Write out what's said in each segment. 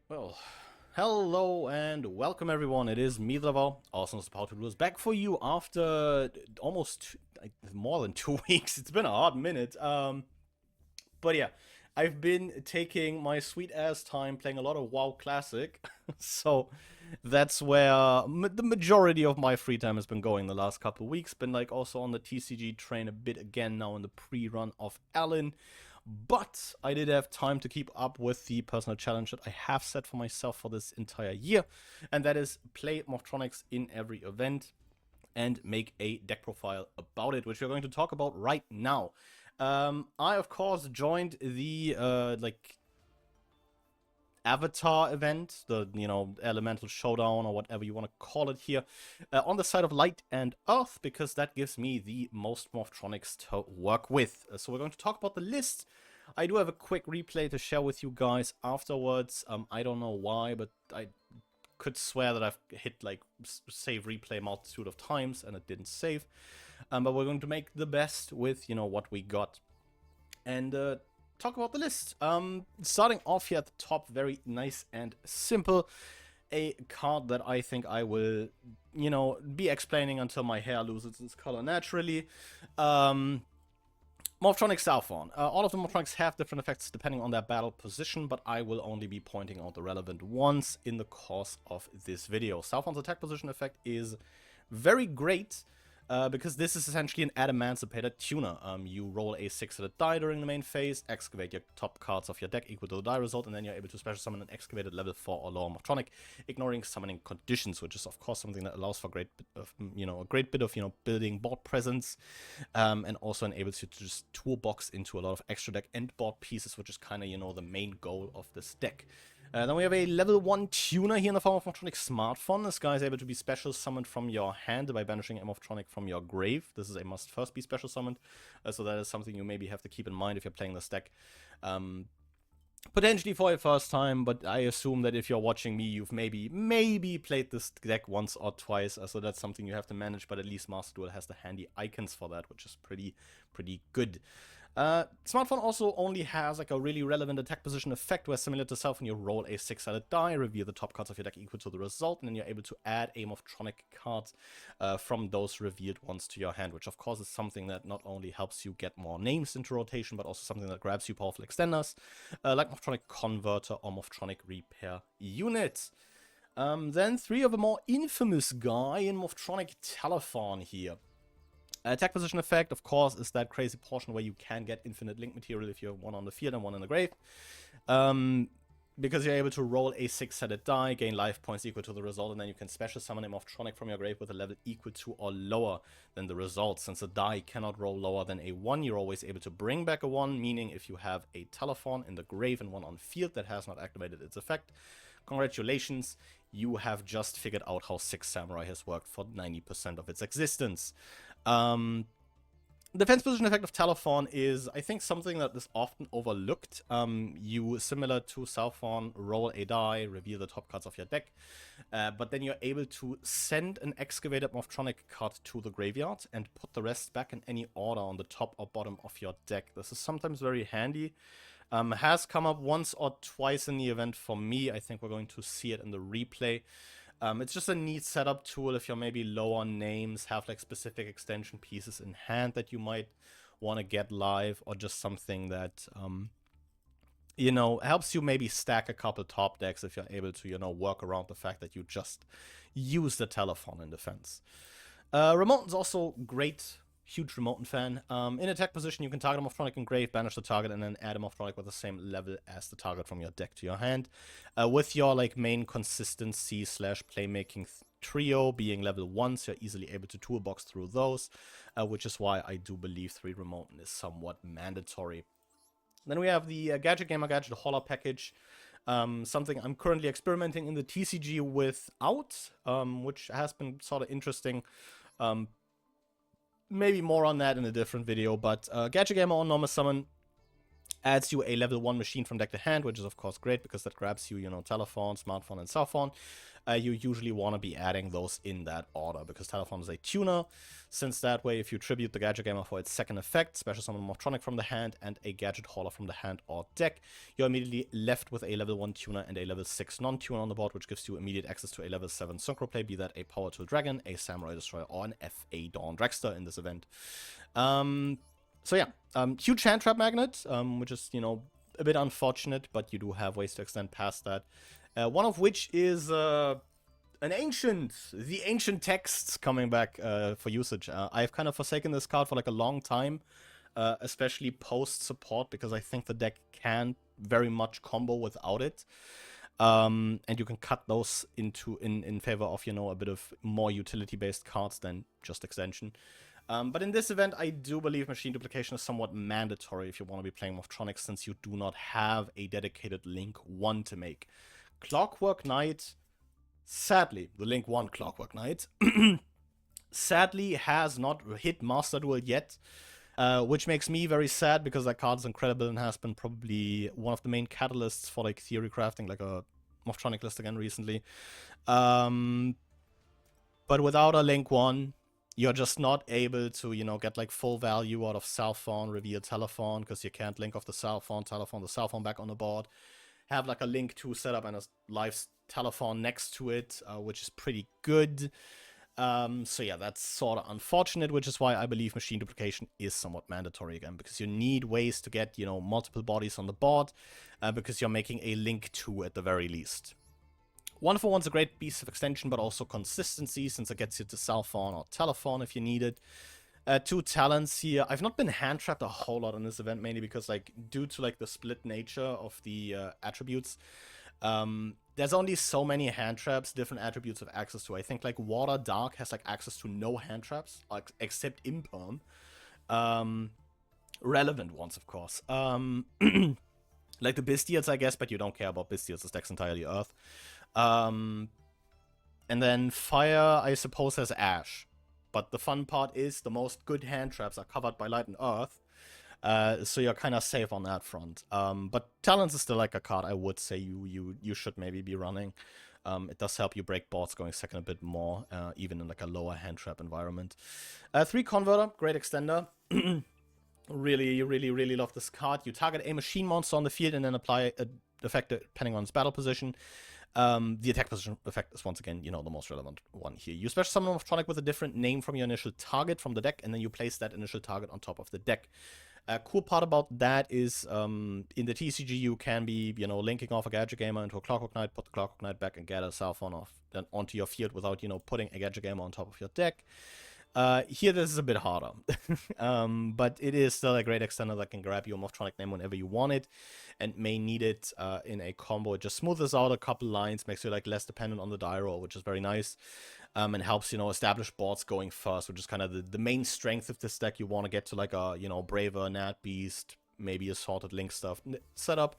Well, hello and welcome everyone. It is me, Lavo, also known as Power to Duel, back for you after almost more than 2 weeks. It's been a hot minute. But yeah, I've been taking my sweet ass time playing a lot of WoW Classic, so that's where the majority of my free time has been going the last couple of weeks. Been like also on the TCG train a bit again now in the pre-run of Allen. But I did have time to keep up with the personal challenge that I have set for myself for this entire year, and that is play Morphtronics in every event and make a deck profile about it, which we're going to talk about right now. I of course joined the Avatar event, the Elemental Showdown or whatever you want to call it here, on the side of Light and Earth because that gives me the most Morphtronics to work with. So we're going to talk about the list. I do have a quick replay to share with you guys afterwards. I don't know why, but I could swear that I've hit like save replay multitude of times and it didn't save. But we're going to make the best with what we got. And talk about the list. Starting off here at the top, very nice and simple. A card that I think I will, be explaining until my hair loses its color naturally. Morphtronics Southorn. All of the Morphtronics have different effects depending on their battle position, but I will only be pointing out the relevant ones in the course of this video. Southorn's attack position effect is very great. Because this is essentially an Adamantipator tuner. You roll a 6-sided die during the main phase, excavate your top cards of your deck equal to the die result, and then you're able to special summon an excavated level 4 or lower Morphtronic, ignoring summoning conditions, which is of course something that allows for a great bit of building board presence, and also enables you to just toolbox into a lot of extra deck and board pieces, which is kind of the main goal of this deck. Then we have a level 1 tuner here in the form of Morphtronic Smartphone. This guy is able to be special summoned from your hand by banishing a Morphtronic from your grave. This is a must first be special summoned, so that is something you maybe have to keep in mind if you're playing this deck. Potentially for your first time, but I assume that if you're watching me, you've maybe played this deck once or twice, so that's something you have to manage, but at least Master Duel has the handy icons for that, which is pretty good. Smartphone also only has like a really relevant attack position effect where, similar to Self, when you roll a 6-sided die, reveal the top cards of your deck equal to the result, and then you're able to add a Morphtronic card from those revealed ones to your hand, which of course is something that not only helps you get more names into rotation, but also something that grabs you powerful extenders, like Morphtronic Converter or Morphtronic Repair Unit. Then three of a more infamous guy in Morphtronic Telephone here. Attack position effect, of course, is that crazy portion where you can get infinite link material if you have one on the field and one in the grave. Because you're able to roll a 6-sided die, gain life points equal to the result, and then you can special summon a Morphtronic from your grave with a level equal to or lower than the result. Since the die cannot roll lower than a 1, you're always able to bring back a 1, meaning if you have a Telephone in the grave and one on field that has not activated its effect, congratulations, you have just figured out how Six Samurai has worked for 90% of its existence. Defense position effect of Telephone is, I think, something that is often overlooked. You, similar to Southorn, roll a die, reveal the top cards of your deck, but then you're able to send an excavated Morphtronic card to the graveyard and put the rest back in any order on the top or bottom of your deck. This is sometimes very handy. Has come up once or twice in the event for me. I think we're going to see it in the replay. It's just a neat setup tool if you're maybe low on names, have like specific extension pieces in hand that you might want to get live, or just something that, helps you maybe stack a couple top decks if you're able to, work around the fact that you just use the Telephone in defense. Remote is also great. Huge Remoten fan. In attack position, you can target a Morphtronic Engrave, banish the target, and then add a Morphtronic with the same level as the target from your deck to your hand. With your main consistency / playmaking trio being level 1, so you're easily able to toolbox through those, which is why I do believe 3 Remoten is somewhat mandatory. Then we have the Gadget Gamer Gadget Hauler package. Something I'm currently experimenting in the TCG without, which has been sort of interesting. Maybe more on that in a different video, but Gadget Gamer on Normal Summon adds you a level 1 machine from deck to hand, which is of course great because that grabs you, you know, telephone, smartphone, and cell phone. You usually want to be adding those in that order because telephone is a tuner, since that way if you tribute the Gadget Gamer for its second effect, special summon Morphtronic from the hand and a Gadget Hauler from the hand or deck, you're immediately left with a level 1 tuner and a level 6 non-tuner on the board, which gives you immediate access to a level 7 Synchro Play, be that a Power Tool Dragon, a Samurai Destroyer, or an FA Dawn Dragster in this event. So yeah, huge hand trap magnet, which is, you know, a bit unfortunate, but you do have ways to extend past that. One of which is the ancient texts coming back for usage. I've kind of forsaken this card for like a long time, especially post support, because I think the deck can very much combo without it. And you can cut those into in favor of, you know, a bit of more utility-based cards than just extension. But in this event, I do believe machine duplication is somewhat mandatory if you want to be playing Morphtronics, since you do not have a dedicated Link 1 to make. Clockwork Knight, sadly, the Link 1 Clockwork Knight, sadly has not hit Master Duel yet, which makes me very sad because that card is incredible and has been probably one of the main catalysts for like theory crafting, like a Morphtronic list again recently. But without a Link 1, you're just not able to, you know, get like full value out of cell phone, reveal telephone, because you can't link off the cell phone back on the board. Have like a Link 2 setup and a live telephone next to it, which is pretty good. So yeah, that's sort of unfortunate, which is why I believe machine duplication is somewhat mandatory again, because you need ways to get, you know, multiple bodies on the board, because you're making a Link 2 at the very least. 1-for-1's a great piece of extension, but also consistency, since it gets you to cell phone or telephone if you need it. 2 talents here. I've not been hand trapped a whole lot in this event, mainly because, like, due to like the split nature of the attributes, there's only so many hand traps different attributes have access to. I think like Water Dark has like access to no hand traps, like, except Imperm. Relevant ones, of course. Like the Bestials, I guess, but you don't care about Bestials. This deck's entirely Earth. And then Fire, I suppose, has Ash. But the fun part is the most good hand traps are covered by Light and Earth. So you're kind of safe on that front. But Talents is still like a card I would say you should maybe be running. It does help you break boards going second a bit more, even in like a lower hand trap environment. 3 Converter, great extender. Really love this card. You target a machine monster on the field and then apply an effect depending on its battle position. The attack position effect is once again, you know, the most relevant one here. You special summon Morphtronic with a different name from your initial target from the deck, and then you place that initial target on top of the deck. Cool part about that is, in the TCG, you can be, you know, linking off a Gadget Gamer into a Clockwork Knight, put the Clockwork Knight back, and get a cell phone off then onto your field without, you know, putting a Gadget Gamer on top of your deck. Here, this is a bit harder, but it is still a great extender that can grab your Morphtronic name whenever you want it, and may need it in a combo. It just smoothes out a couple lines, makes you like less dependent on the die roll, which is very nice, and helps, you know, establish boards going first, which is kind of the main strength of this deck. You want to get to like a, you know, Braver, Nat Beast, maybe assorted Link stuff setup.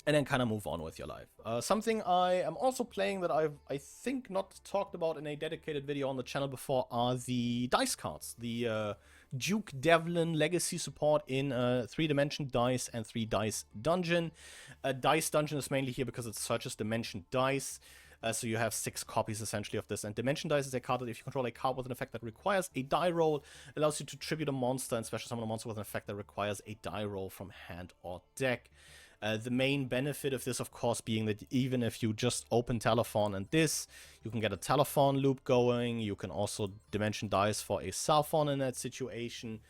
And then kind of move on with your life. Something I am also playing that I think not talked about in a dedicated video on the channel before are the dice cards. The Duke Devlin Legacy support in 3-dimension dice and 3 dice dungeon. Dice dungeon is mainly here because it searches dimension dice. So you have 6 copies essentially of this. And Dimension Dice is a card that if you control a card with an effect that requires a die roll, allows you to tribute a monster and special summon a monster with an effect that requires a die roll from hand or deck. The main benefit of this, of course, being that even if you just open Telephone and this, you can get a Telephone loop going. You can also Dimension Dice for a cell phone in that situation.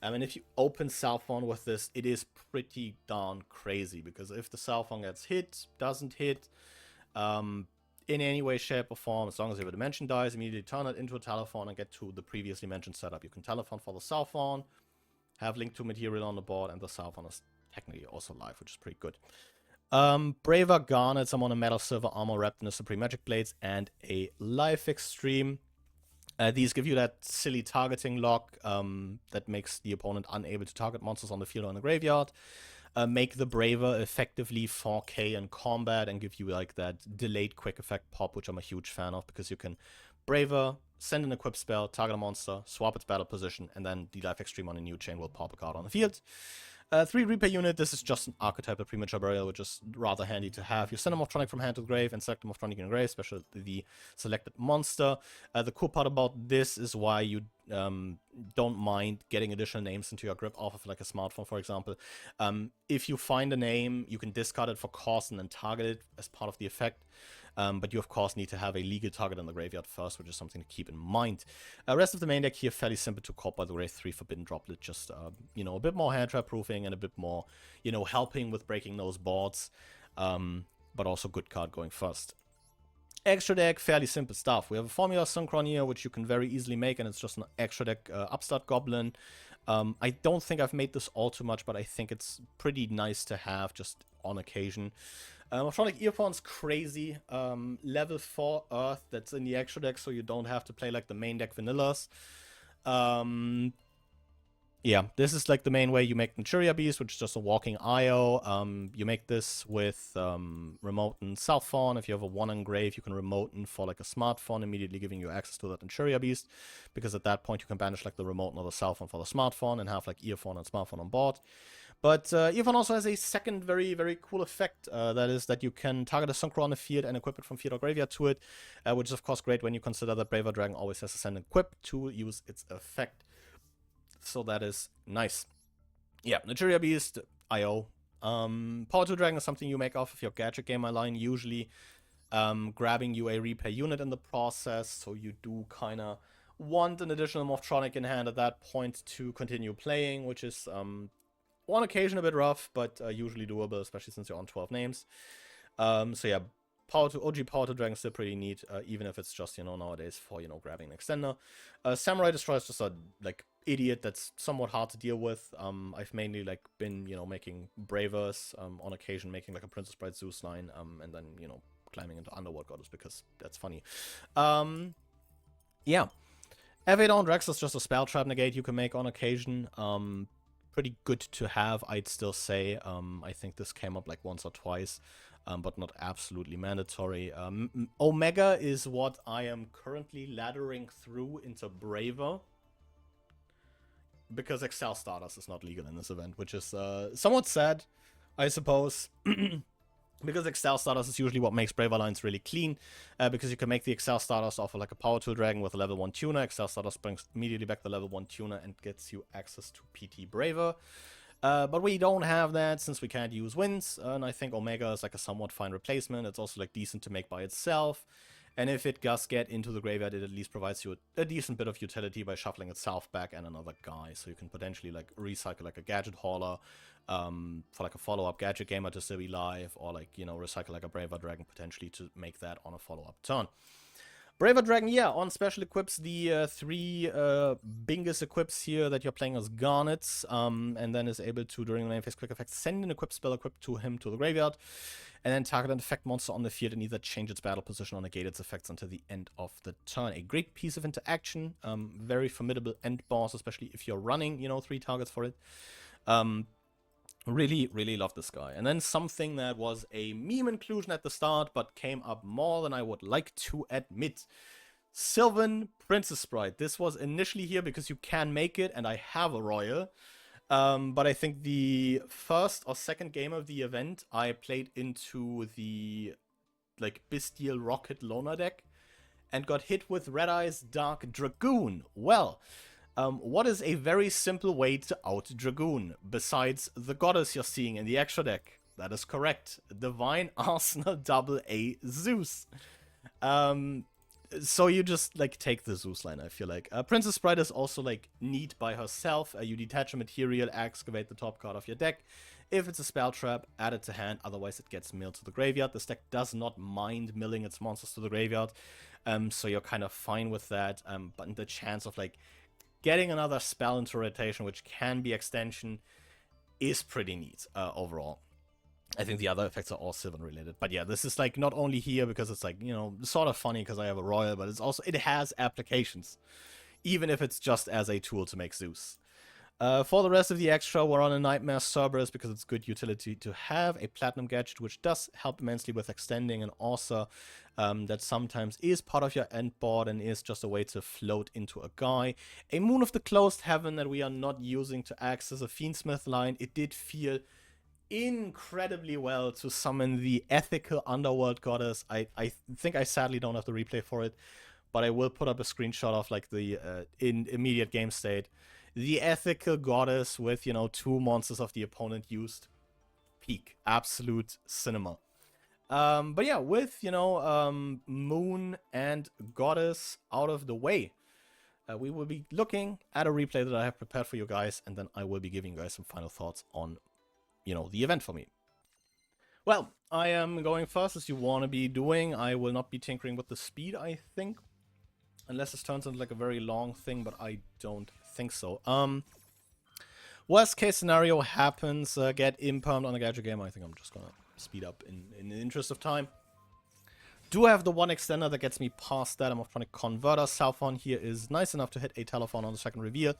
And if you open cell phone with this, it is pretty darn crazy, because if the cell phone gets hit, doesn't hit, in any way, shape, or form, as long as you have a Dimension Dice, immediately turn it into a Telephone and get to the previously mentioned setup. You can Telephone for the cell phone, have Link to material on the board, and the cell phone is technically also live, which is pretty good. Braver Garnet, someone a Metal Silver Armor wrapped in a Supreme Magic Blades, and a Life Extreme. These give you that silly targeting lock that makes the opponent unable to target monsters on the field or in the graveyard. Make the Braver effectively 4K in combat and give you like that delayed quick effect pop, which I'm a huge fan of, because you can Braver, send an equip spell, target a monster, swap its battle position, and then the Life Extreme on a new chain will pop a card on the field. 3 Reaper unit, this is just an archetypal premature burial, which is rather handy to have. You send a Morphtronic from hand to the grave and select a Morphtronic in the grave, especially the selected monster. The cool part about this is why you don't mind getting additional names into your grip off of like a smartphone, for example. If you find a name, you can discard it for cost and then target it as part of the effect. But you, of course, need to have a legal target in the graveyard first, which is something to keep in mind. Rest of the main deck here, fairly simple to cop, by the way. 3 Forbidden Droplet, just, you know, a bit more hand trap proofing and a bit more, you know, helping with breaking those boards. But also good card going first. Extra deck, fairly simple stuff. We have a Formula Synchron here, which you can very easily make, and it's just an extra deck Upstart Goblin. I don't think I've made this all too much, but I think it's pretty nice to have just on occasion. Morphtronic Earphone's crazy. Level 4 Earth that's in the extra deck, so you don't have to play like the main deck vanillas. Yeah, this is like the main way you make Naturia Beast, which is just a walking IO. You make this with Remote and South Fawn. If you have a 1 engrave, you can Remote and for like a Smart Fawn, immediately giving you access to that Naturia Beast. Because at that point, you can banish like the Remote or the South Fawn for the Smart Fawn and have like Earphone and Smart Fawn on board. But Earphone also has a second very, very cool effect. That is that you can target a Synchro on the field and equip it from field or graveyard to it. Which is, of course, great when you consider that Braver Dragon always has to send an equip to use its effect. So that is nice. Yeah, Naturia Beast, IO. Power 2 Dragon is something you make off of your Gadget Gamer line, usually grabbing you a repair unit in the process. So you do kind of want an additional Morphtronic in hand at that point to continue playing, which is on occasion a bit rough, but usually doable, especially since you're on 12 names. So yeah, OG Power 2 Dragon is still pretty neat, even if it's just, you know, nowadays for, you know, grabbing an extender. Samurai Destroyer is just a, like, idiot that's somewhat hard to deal with. I've mainly, like, been, you know, making Bravers, on occasion making, like, a Princess Bride Zeus line, and then, you know, climbing into Underworld Goddess because that's funny. Yeah. Evadon Drex is just a spell trap negate you can make on occasion. Pretty good to have, I'd still say. I think this came up, like, once or twice. But not absolutely mandatory. Omega is what I am currently laddering through into Braver. Because Excel Stardust is not legal in this event, which is somewhat sad, I suppose. Because Excel Stardust is usually what makes Braver lines really clean. Because you can make the Excel Stardust off of like a Power 2 Dragon with a level 1 tuner. Excel Stardust brings immediately back the level 1 tuner and gets you access to PT Braver. But we don't have that since we can't use Winds, and I think Omega is like a somewhat fine replacement. It's also like decent to make by itself, and if it does get into the graveyard, it at least provides you a decent bit of utility by shuffling itself back and another guy, so you can potentially like recycle like a Gadget Hauler for like a follow-up Gadget Gamer to still be live, or like, you know, recycle like a Braver Dragon potentially to make that on a follow-up turn. Braver Dragon, yeah, on special equips, the 3 Bingus equips here that you're playing as Garnets, and then is able to, during the main phase quick effect, send an equip spell equipped to him to the graveyard, and then target an effect monster on the field and either change its battle position or negate its effects until the end of the turn. A great piece of interaction, very formidable end boss, especially if you're running, you know, 3 targets for it. Really, really love this guy. And then something that was a meme inclusion at the start, but came up more than I would like to admit. Sylvan Princess Bride. This was initially here because you can make it, and I have a royal. But I think the first or second game of the event, I played into the, like, Bestial Rocket Loner deck, and got hit with Red Eye's Dark Dragoon. Well, what is a very simple way to out Dragoon, besides the goddess you're seeing in the extra deck? That is correct. Divine Arsenal AA Zeus. So you just, like, take the Zeus line, I feel like. Princess Bride is also, like, neat by herself. You detach a material, excavate the top card of your deck. If it's a spell trap, add it to hand, otherwise it gets milled to the graveyard. This deck does not mind milling its monsters to the graveyard, so you're kind of fine with that. But the chance of, like, getting another spell into rotation, which can be extension, is pretty neat overall. I think the other effects are all Sylvan related. But yeah, this is like not only here because it's like, you know, sort of funny because I have a royal, but it's also, it has applications. Even if it's just as a tool to make Zeus. For the rest of the extra, we're on a Nightmare Cerberus because it's good utility to have. A Platinum Gadget, which does help immensely with extending, and also that sometimes is part of your end board and is just a way to float into a guy. A Moon of the Closed Heaven that we are not using to access a Fiendsmith line. It did feel incredibly well to summon the ethical underworld goddess. I think I sadly don't have the replay for it, but I will put up a screenshot of like the in immediate game state. The ethical goddess with, you know, 2 monsters of the opponent used. Peak. Absolute cinema. But yeah, with, you know, Moon and Goddess out of the way, we will be looking at a replay that I have prepared for you guys, and then I will be giving you guys some final thoughts on, you know, the event for me. Well, I am going first, as you want to be doing. I will not be tinkering with the speed, I think. Unless this turns into like a very long thing, but I don't think so. Worst case scenario happens, get impermed on a gadget game. I think I'm just gonna speed up in the interest of time. Do have the one extender that gets me past that. I'm Morphtronic Converter. Southon here is nice enough to hit a telephone on the second reveal.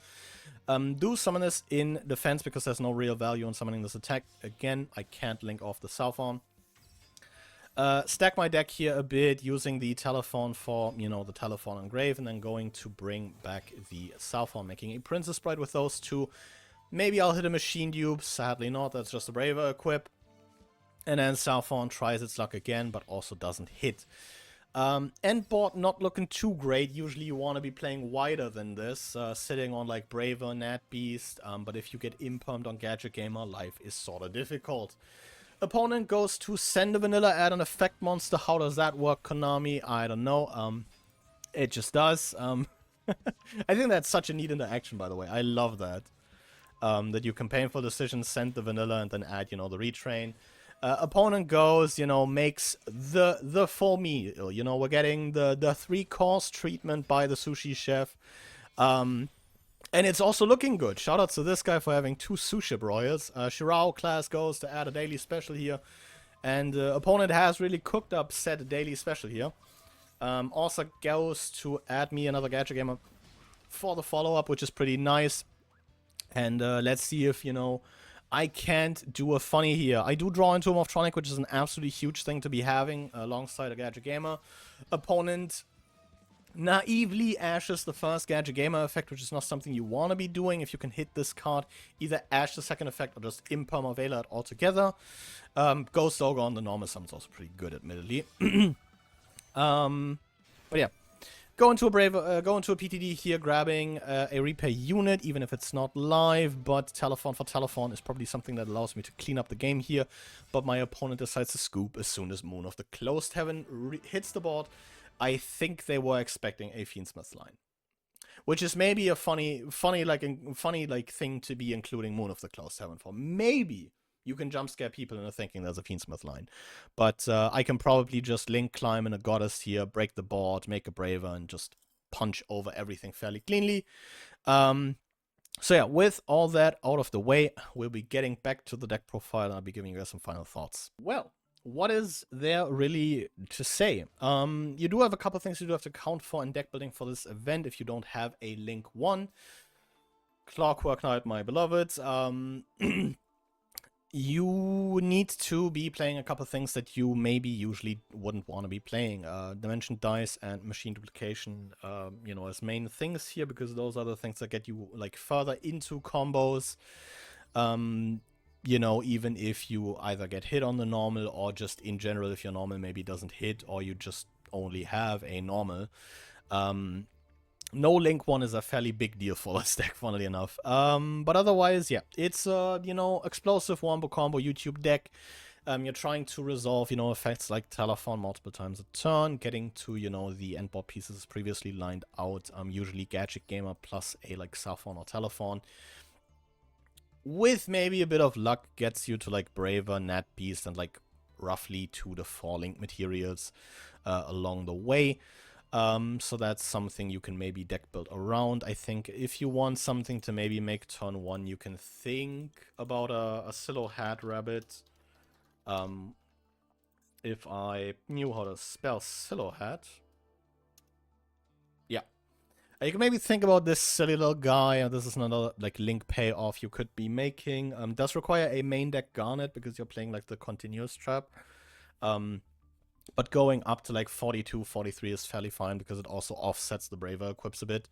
Do summon this in defense because there's no real value in summoning this attack. Again, I can't link off the Southon. Stack my deck here a bit, using the telephone for, you know, the telephone and grave, and then going to bring back the Southon, making a Princess Bride with those two. Maybe I'll hit a Machine Dupe, sadly not, that's just a Braver equip. And then Southon tries its luck again, but also doesn't hit. End board not looking too great. Usually you want to be playing wider than this, sitting on like Braver, Nat Beast, but if you get impermed on Gadget Gamer, life is sort of difficult. Opponent goes to send a vanilla, add an effect monster. How does that work, Konami? I don't know. It just does. I think that's such a neat interaction, by the way. I love that. That you can painful decisions, send the vanilla, and then add, you know, the retrain. Opponent goes, you know, makes the full meal. You know, we're getting the 3-course treatment by the sushi chef. And it's also looking good. Shoutouts to this guy for having 2 sushi broilers. Shirao class goes to add a daily special here. And opponent has really cooked up said daily special here. Also goes to add me another Gadget Gamer for the follow-up, which is pretty nice. And let's see if, you know, I can't do a funny here. I do draw into a Morphtronic, which is an absolutely huge thing to be having alongside a Gadget Gamer. Opponent naively ashes the first Gadget Gamer effect, which is not something you want to be doing. If you can hit this card, either ash the second effect or just imperm or Veiler it altogether. Ghost Ogre on the normal summon is also pretty good, admittedly. But yeah. Go into a PTD here, grabbing a repair unit, even if it's not live, but telephone for telephone is probably something that allows me to clean up the game here. But my opponent decides to scoop as soon as Moon of the Closed Heaven hits the board. I think they were expecting a Fiendsmith line, which is maybe a funny thing to be including Moon of the Closed Heaven for. Maybe you can jump scare people into thinking there's a Fiendsmith line, but I can probably just link climb in a Goddess here, break the board, make a Braver, and just punch over everything fairly cleanly. So yeah, with all that out of the way, we'll be getting back to the deck profile, and I'll be giving you guys some final thoughts. Well, what is there really to say? You do have a couple things you do have to count for in deck building for this event if you don't have a Link 1. Clockwork Knight, my beloved. You need to be playing a couple things that you maybe usually wouldn't want to be playing. Dimension Dice and Machine Duplication, you know, as main things here, because those are the things that get you like further into combos. You know, even if you either get hit on the normal or just in general, if your normal maybe doesn't hit or you just only have a normal. No Link 1 is a fairly big deal for this deck, funnily enough. But otherwise, yeah, it's a, you know, explosive wombo combo YouTube deck. You're trying to resolve, you know, effects like telephone multiple times a turn, getting to, you know, the end board pieces previously lined out. Usually Gadget Gamer plus a like Southon or telephone. With maybe a bit of luck, gets you to like Braver, Nat Beast, and like roughly 2 to 4 Link materials along the way. So that's something you can maybe deck build around. I think if you want something to maybe make turn 1, you can think about a Silo Hat Rabbit. If I knew how to spell Silo Hat. Yeah. You can maybe think about this silly little guy. This is another like link payoff you could be making. Does require a main deck Garnet because you're playing like the continuous trap. But going up to like 42, 43 is fairly fine because it also offsets the Braver equips a bit,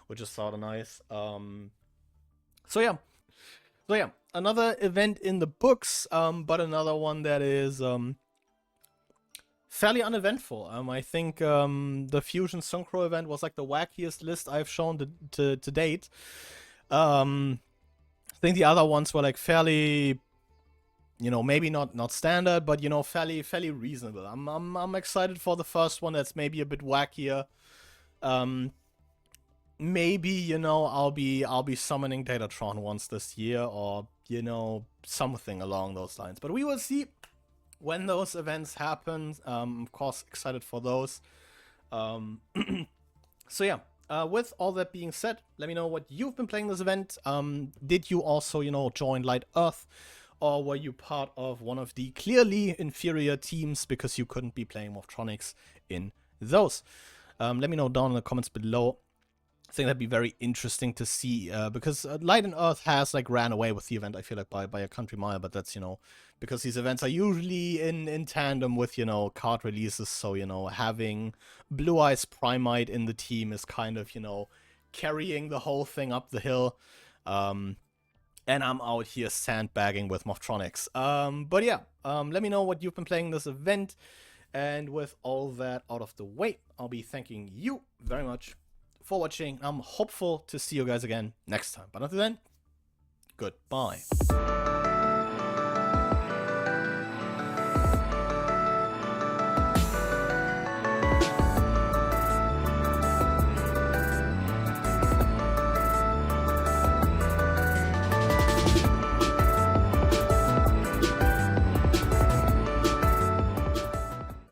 which is sort of nice. So yeah, another event in the books, but another one that is fairly uneventful. I think the Fusion Synchro event was like the wackiest list I've shown to date. I think the other ones were like fairly, maybe not standard, but fairly reasonable. I'm excited for the first one. That's maybe a bit wackier. Maybe I'll be summoning Datatron once this year, or something along those lines. But we will see when those events happen. Of course, excited for those. So yeah, with all that being said, let me know what you've been playing this event. Did you also, join Light Earth, or were you part of one of the clearly inferior teams because you couldn't be playing Morphtronics in those? Let me know down in the comments below. I think that'd be very interesting to see, because Light and Earth has like ran away with the event, I feel like, by a country mile, but that's, because these events are usually in tandem with, card releases, so, having Blue Eyes Primite in the team is kind of, carrying the whole thing up the hill, and I'm out here sandbagging with Morphtronics. But yeah, let me know what you've been playing this event, and with all that out of the way, I'll be thanking you very much for watching. I'm hopeful to see you guys again next time. But until then, goodbye.